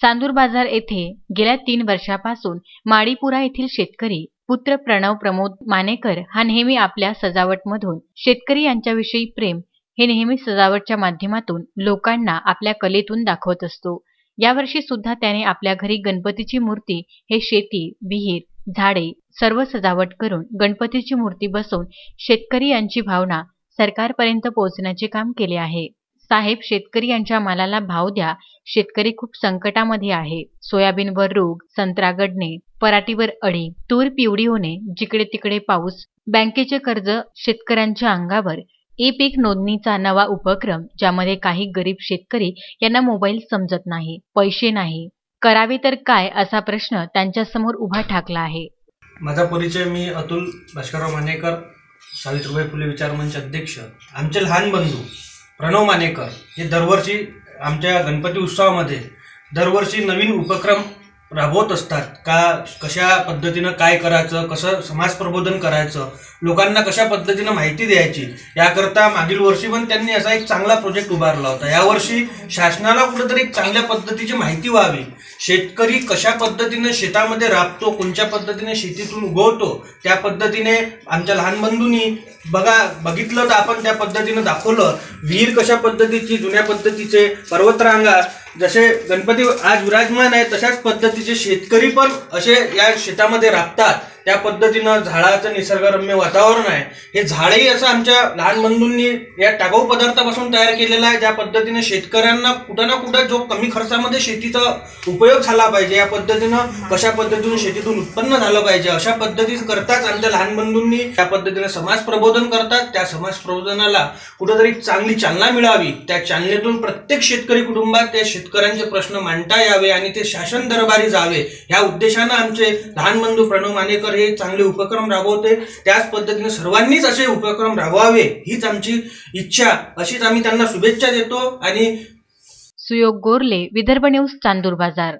चांदूर बाजार येथे गेल्या 3 वर्षापासून माडीपुरा येथील शेतकरी पुत्र प्रणव प्रमोद मानेकर हा नेहमी आपल्या सजावटमधून शेतकरी यांच्याविषयी प्रेम हे नेहमी सजावटच्या माध्यमातून लोकांना आपल्या कलेतून दाखवत असतो। यावर्षी सुद्धा त्याने आपल्या घरी गणपतीची मूर्ती हे शेती, विहीर, झाडे सर्व सजावट करून गणपतीची मूर्ती बसवून शेतकरी यांची भावना सरकारपर्यंत पोहोचण्याचे काम केले आहे। साहेब, शेतकरी यांच्या मालाला भाव द्या, शेतकरी खूप संकटामध्ये आहे। सोयाबीनवर रोग, संत्रा गडणे, पराठीवर अळी, तूर पिवळी होणे, जिकडे तिकडे पाऊस, बँकेचे कर्ज शेतकऱ्यांच्या अंगावर, ई-पीक नोंदणीचा नवा उपक्रम ज्यामध्ये काही गरीब शेतकरी यांना मोबाईल समजत नाही, पैसे नाही, करावे तर काय असा प्रश्न त्यांच्या समोर उभा ठाकला आहे। माझा परिचय, मी अतुल भास्करराव मानेकर, सावित्रीबाई फुले विचार मंच अध्यक्ष। आमचे लहान बंधू प्रणव मानेकर हे दरवर्षी आमच्या गणपती उत्सवामध्ये दरवर्षी नवीन उपक्रम राबवत असतात। कशा पद्धतीनं काय करायचं, कसं समाज प्रबोधन करायचं, लोकांना कशा पद्धतीनं माहिती द्यायची, याकरता मागील वर्षी पण त्यांनी असा एक चांगला प्रोजेक्ट उभारला होता। यावर्षी शासनाला कुठेतरी चांगल्या पद्धतीची माहिती व्हावी, शेतकरी कशा पद्धतीने शेतामध्ये राबतो, कोणत्या पद्धतीने शेतीतून उगवतो, त्या पद्धतीने आमच्या लहान बंधूंनी बघितलं तर आपण त्या पद्धतीने दाखवलं। विहीर कशा पद्धतीची, जुन्या पद्धतीचे, पर्वतरांगा जसे गणपती आज विराजमान आहे तशाच पद्धतीचे शेतकरी पण असे या शेतामध्ये राबतात। त्या पद्धतीनं झाडाचं निसर्गरम्य वातावरण आहे। हे झाडही असं आमच्या लहान बंधूंनी या टाकाऊ पदार्थापासून तयार केलेलं आहे, ज्या पद्धतीने शेतकऱ्यांना कुठं ना कुठं जो कमी खर्चामध्ये शेतीचा उपयोग झाला पाहिजे, या पद्धतीनं कशा पद्धतीने शेतीतून उत्पन्न झालं पाहिजे अशा पद्धतीने करताच आमच्या लहान बंधूंनी त्या पद्धतीने समाज प्रबोधन करतात। त्या समाज प्रबोधनाला कुठेतरी चांगली चालना मिळावी, त्या चालनेतून प्रत्येक शेतकरी कुटुंबात त्या शेतकऱ्यांचे प्रश्न मांडता यावे आणि ते शासन दरबारी जावे, या उद्देशानं आमचे लहान बंधू प्रणव मानेकर हे चांगले उपक्रम राबवते। त्याच पद्धतीने सर्वांनीच असे उपक्रम राबवावे हीच आमची इच्छा, अशीच आम्ही त्यांना शुभेच्छा देतो। आणि सुयोग गोरले, विदर्भ न्यूज, चांदूर बाजार।